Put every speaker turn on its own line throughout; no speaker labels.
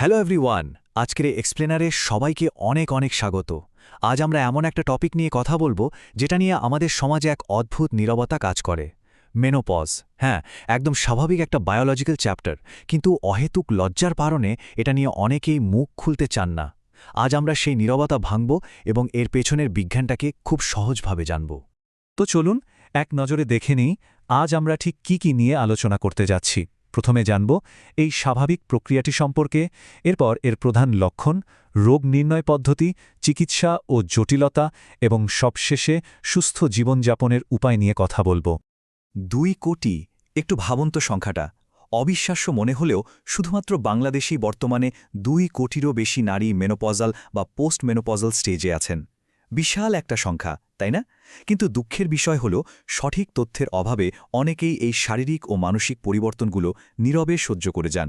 Hello everyone, আজকের এই এক্সপ্লেনারে সবাইকে অনেক অনেক স্বাগত। আজ আমরা এমন একটা টপিক নিয়ে কথা বলবো যেটা নিয়ে আমাদের সমাজে এক অদ্ভুত নীরবতা কাজ করে। মেনোপজ। হ্যাঁ, একদম স্বাভাবিক একটা বায়োলজিক্যাল চ্যাপ্টার, কিন্তু অহেতুক লজ্জার কারণে এটা নিয়ে অনেকেই মুখ খুলতে চান না। আজ আমরা সেই নীরবতা ভাঙব এবং এর পেছনের বিজ্ঞানটাকে খুব সহজভাবে জানব।
তো চলুন এক নজরে দেখে নিই আজ আমরা ঠিক কি নিয়ে আলোচনা করতে যাচ্ছি। প্রথমে জানব এই স্বাভাবিক প্রক্রিয়াটি সম্পর্কে, এরপর এর প্রধান লক্ষণ, রোগ নির্ণয় পদ্ধতি, চিকিৎসা ও জটিলতা এবং সবশেষে সুস্থ জীবনযাপনের উপায় নিয়ে কথা বলবো।
2 কোটি, একটু ভাবুন তো সংখ্যাটা। অবিশ্বাস্য মনে হলেও শুধুমাত্র বাংলাদেশেই বর্তমানে 2 কোটিরও বেশি নারী মেনোপজাল বা পোস্ট মেনোপজাল স্টেজে আছেন। বিশাল একটা সংখ্যা, তাই না? কিন্তু দুঃখের বিষয় হল সঠিক তথ্যের অভাবে অনেকেই এই শারীরিক ও মানসিক পরিবর্তনগুলো নীরবে সহ্য করে যান।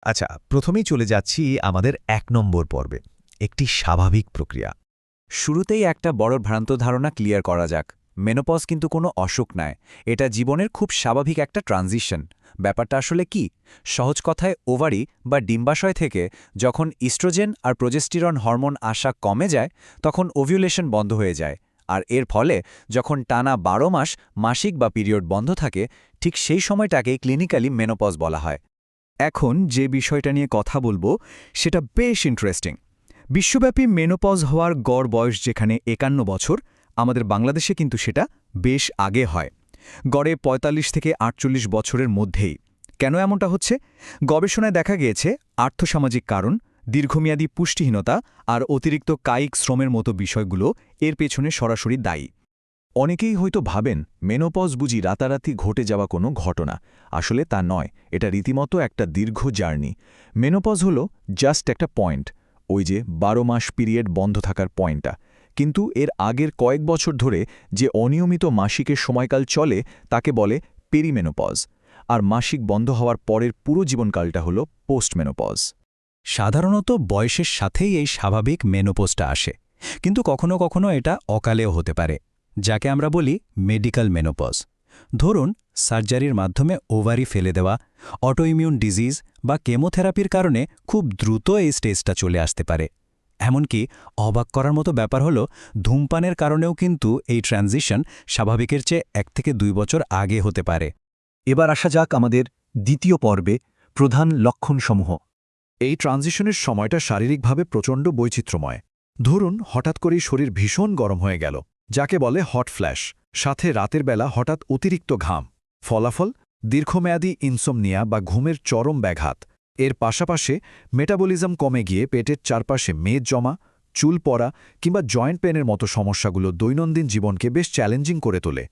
আচ্ছা, প্রথমেই চলে যাচ্ছি আমাদের 1 নম্বর পর্বে, একটি স্বাভাবিক প্রক্রিয়া।
শুরুতেই একটা বড় ভ্রান্ত ধারণা ক্লিয়ার করা যাক। মেনোপজ কিন্তু কোনো অসুখ নয়, এটা জীবনের খুব স্বাভাবিক একটা ট্রানজিশন। ব্যাপারটা আসলে কি? সহজ কথায়, ওভারি বা ডিম্বাশয় থেকে যখন ইস্ট্রোজেন আর প্রোজেস্টেরন হরমোন আসা কমে যায়, তখন ওভিউলেশন বন্ধ হয়ে যায়। আর এর ফলে যখন টানা 12 মাস মাসিক বা পিরিয়ড বন্ধ থাকে, ঠিক সেই সময়টাকেই ক্লিনিক্যালি মেনোপজ বলা হয়। এখন যে বিষয়টা নিয়ে কথা বলবো সেটা বেশ ইন্টারেস্টিং। বিশ্বব্যাপী মেনোপজ হওয়ার গড় বয়স যেখানে 51 বছর, আমাদের বাংলাদেশে কিন্তু সেটা বেশ আগে হয়, গড়ে ৪৫ থেকে ৪৮ বছরের মধ্যেই। কেন এমনটা হচ্ছে? গবেষণায় দেখা গিয়েছে আর্থসামাজিক কারণ, দীর্ঘমেয়াদী পুষ্টিহীনতা আর অতিরিক্ত কায়িক শ্রমের মতো বিষয়গুলো এর পেছনে সরাসরি দায়ী।
অনেকেই হয়তো ভাবেন মেনোপজ বুঝি রাতারাতি ঘটে যাওয়া কোনো ঘটনা। আসলে তা নয়, এটা রীতিমতো একটা দীর্ঘ জার্নি। মেনোপজ হল জাস্ট একটা পয়েন্ট, ওই যে 12 মাস পিরিয়ড বন্ধ থাকার পয়েন্টটা। কিন্তু এর আগের কয়েক বছর ধরে যে অনিয়মিত মাসিকের সময়কাল চলে তাকে বলে পেরিমেনোপজ, আর মাসিক বন্ধ হওয়ার পরের পুরো জীবনকালটা হল পোস্টমেনোপজ।
সাধারণত বয়সের সাথেই এই স্বাভাবিক মেনোপজটা আসে, কিন্তু কখনো কখনো এটা অকালেও হতে পারে, যাকে আমরা বলি মেডিকেল মেনোপজ। ধরুন, সার্জারির মাধ্যমে ওভারি ফেলে দেওয়া, অটোইমিউন ডিজিজ বা কেমোথেরাপির কারণে খুব দ্রুত এই স্টেজটা চলে আসতে পারে। এমনকি অবাক করার মতো ব্যাপার হলো, ধূমপানের কারণেও কিন্তু এই ট্রানজিশন স্বাভাবিকের চেয়ে 1 থেকে 2 বছর আগে হতে পারে।
এবার আসা যাক আমাদের দ্বিতীয় পর্বে, প্রধান লক্ষণসমূহ।
এই ট্রানজিশনের সময়টা শারীরিকভাবে প্রচণ্ড বৈচিত্র্যময়। ধরুন, হঠাৎ করেই শরীর ভীষণ গরম হয়ে গেল, যাকে বলে হট ফ্ল্যাশ, সাথে রাতের বেলা হঠাৎ অতিরিক্ত ঘাম। ফলাফল, দীর্ঘমেয়াদী ইনসোমনিয়া বা ঘুমের চরম ব্যাঘাত। এর পাশাপাশি মেটাবলিজম কমে গিয়ে পেটের চারপাশে মেদ জমা, চুল পড়া কিংবা জয়েন্ট পেনের মতো সমস্যাগুলো দৈনন্দিন জীবনকে বেশ চ্যালেঞ্জিং করে তোলে।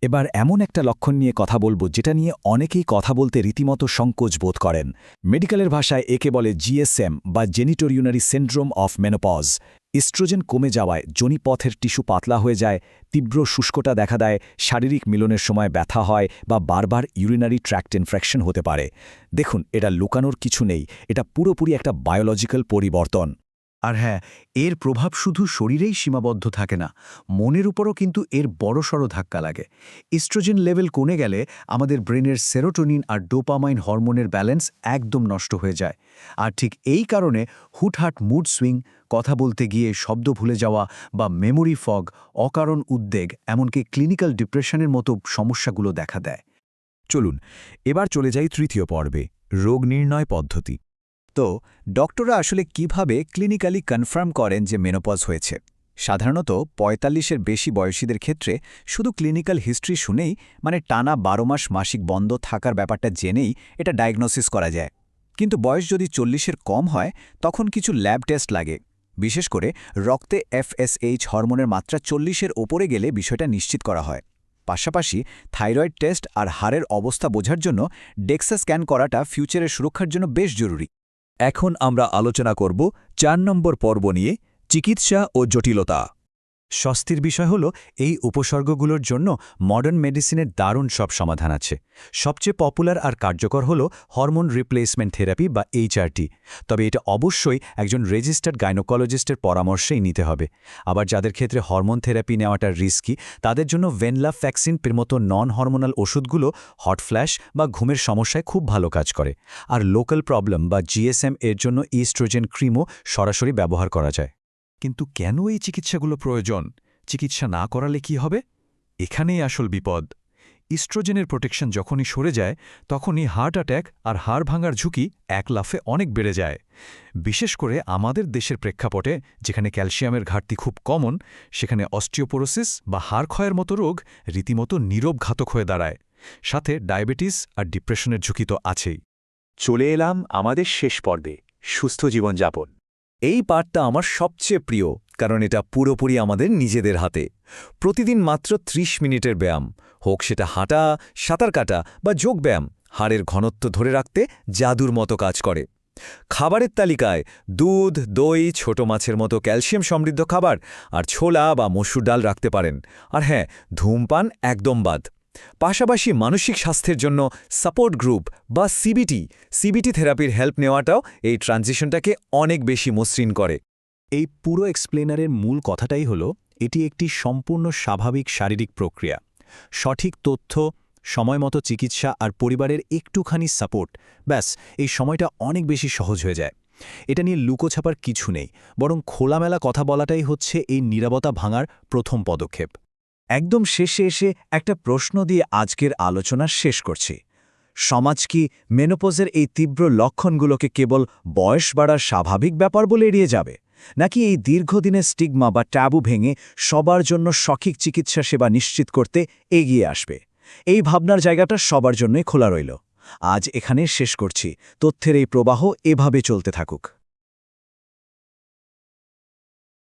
এবার এমন একটা লক্ষণ নিয়ে কথা বলবো যেটা নিয়ে অনেকেই কথা বলতে রীতিমতো সংকোচ বোধ করেন। মেডিকেলের ভাষায় একে বলে জিএসএম বা জেনিটোরিউনারি সিন্ড্রোম অফ মেনোপজ। ইস্ট্রোজেন কমে যাওয়ায় যোনিপথের টিস্যু পাতলা হয়ে যায়, তীব্র শুষ্কতা দেখা দেয়, শারীরিক মিলনের সময় ব্যথা হয় বা বারবার ইউরিনারি ট্র্যাক্ট ইনফেকশন হতে পারে। দেখুন, এটা লুকানোর কিছু নেই, এটা পুরোপুরি একটা বায়োলজিক্যাল পরিবর্তন।
আর হ্যাঁ, এর প্রভাব শুধু শরীরেই সীমাবদ্ধ থাকে না, মনের উপরও কিন্তু এর বড়সড় ধাক্কা লাগে। ইস্ট্রোজেন লেভেল কমে গেলে আমাদের ব্রেনের সেরোটোনিন আর ডোপামাইন হরমোনের ব্যালেন্স একদম নষ্ট হয়ে যায়। আর ঠিক এই কারণে হুটহাট মুড সুইং, কথা বলতে গিয়ে শব্দ ভুলে যাওয়া বা মেমোরি ফগ, অকারণ উদ্বেগ, এমনকি ক্লিনিক্যাল ডিপ্রেশনের মতো সমস্যাগুলো দেখা দেয়।
চলুন এবার চলে যাই তৃতীয় পর্বে, রোগ নির্ণয় পদ্ধতি।
তো ডক্টররা আসলে কিভাবে ক্লিনিক্যালি কনফার্ম করেন যে মেনোপজ হয়েছে? সাধারণত ৪৫-এর বেশি বয়সীদের ক্ষেত্রে শুধু ক্লিনিক্যাল হিস্ট্রি শুনেই, মানে টানা 12 মাস মাসিক বন্ধ থাকার ব্যাপারটা জেনেই এটা ডায়াগনোসিস করা যায়। কিন্তু বয়স যদি 40-এর কম হয়, তখন কিছু ল্যাব টেস্ট লাগে। বিশেষ করে রক্তে FSH হরমোনের মাত্রা 40-এর ওপরে গেলে বিষয়টা নিশ্চিত করা হয়। পাশাপাশি থাইরয়েড টেস্ট আর হাড়ের অবস্থা বোঝার জন্য ডেক্সা স্ক্যান করাটা ফিউচারের সুরক্ষার জন্য বেশ জরুরি।
এখন আমরা আলোচনা করব 4 নম্বর পর্ব নিয়ে, চিকিৎসা ও জটিলতা।
স্বস্তির বিষয় হল এই উপসর্গগুলোর জন্য মডার্ন মেডিসিনের দারুণ সব সমাধান আছে। সবচেয়ে পপুলার আর কার্যকর হল হরমোন রিপ্লেসমেন্ট থেরাপি বা HRT। তবে এটা অবশ্যই একজন রেজিস্টার্ড গাইনোকোলজিস্টের পরামর্শেই নিতে হবে। আবার যাদের ক্ষেত্রে হরমোন থেরাপি নেওয়াটা রিস্কি, তাদের জন্য ভেনলাফ্যাক্সিন মতো নন হরমোনাল ওষুধগুলো হট ফ্ল্যাশ বা ঘুমের সমস্যায় খুব ভালো কাজ করে। আর লোকাল প্রবলেম বা GSM এর জন্য ইস্ট্রোজেন ক্রিমও সরাসরি ব্যবহার করা যায়।
কিন্তু কেন এই চিকিৎসাগুলো প্রয়োজন? চিকিৎসা না করালে কি হবে? এখানেই আসল বিপদ। ইস্ট্রোজেনের প্রোটেকশন যখনই সরে যায়, তখনই হার্ট অ্যাট্যাক আর হাড় ভাঙার ঝুঁকি এক লাফে অনেক বেড়ে যায়। বিশেষ করে আমাদের দেশের প্রেক্ষাপটে, যেখানে ক্যালসিয়ামের ঘাটতি খুব কমন, সেখানে অস্টিওপোরোসিস বা হাড় ক্ষয়ের মতো রোগ রীতিমতো নীরব ঘাতক হয়ে দাঁড়ায়। সাথে ডায়াবেটিস আর ডিপ্রেশনের ঝুঁকি তো আছেই।
চলে এলাম আমাদের শেষ পর্বে, সুস্থ জীবনযাপন।
এই পার্টটা আমার সবচেয়ে প্রিয়, কারণ এটা পুরোপুরি আমাদের নিজেদের হাতে। প্রতিদিন মাত্র 30 মিনিটের ব্যায়াম, হোক সেটা হাঁটা, সাঁতার কাটা বা যোগব্যায়াম, হাড়ের ঘনত্ব ধরে রাখতে জাদুর মতো কাজ করে। খাবারের তালিকায় দুধ, দই, ছোট মাছের মতো ক্যালসিয়াম সমৃদ্ধ খাবার আর ছোলা বা মসুর ডাল রাখতে পারেন। আর হ্যাঁ, ধূমপান একদম বাদ। পাশাপাশি মানসিক স্বাস্থ্যের জন্য সাপোর্ট গ্রুপ বা সিবিটি থেরাপির হেল্প নেওয়াটাও এই ট্রানজিশনটাকে অনেক বেশি মসৃণ করে।
এই পুরো এক্সপ্লেনারের মূল কথাটাই হল, এটি একটি সম্পূর্ণ স্বাভাবিক শারীরিক প্রক্রিয়া। সঠিক তথ্য, সময়মতো চিকিৎসা আর পরিবারের একটুখানি সাপোর্ট, ব্যাস এই সময়টা অনেক বেশি সহজ হয়ে যায়। এটা নিয়ে লুকোছাপার কিছু নেই, বরং খোলামেলা কথা বলাটাই হচ্ছে এই নীরবতা ভাঙার প্রথম পদক্ষেপ।
একদম শেষে এসে একটা প্রশ্ন দিয়ে আজকের আলোচনা শেষ করছি। সমাজ কি মেনোপজের এই তীব্র লক্ষণগুলোকে কেবল বয়স বাড়ার স্বাভাবিক ব্যাপার বলে এড়িয়ে যাবে, নাকি এই দীর্ঘদিনের স্টিগমা বা ট্যাবু ভেঙে সবার জন্য সঠিক চিকিৎসা সেবা নিশ্চিত করতে এগিয়ে আসবে? এই ভাবনার জায়গাটা সবার জন্যই খোলা রইল। আজ এখানে শেষ করছি। তথ্যের এই প্রবাহ এভাবে চলতে থাকুক।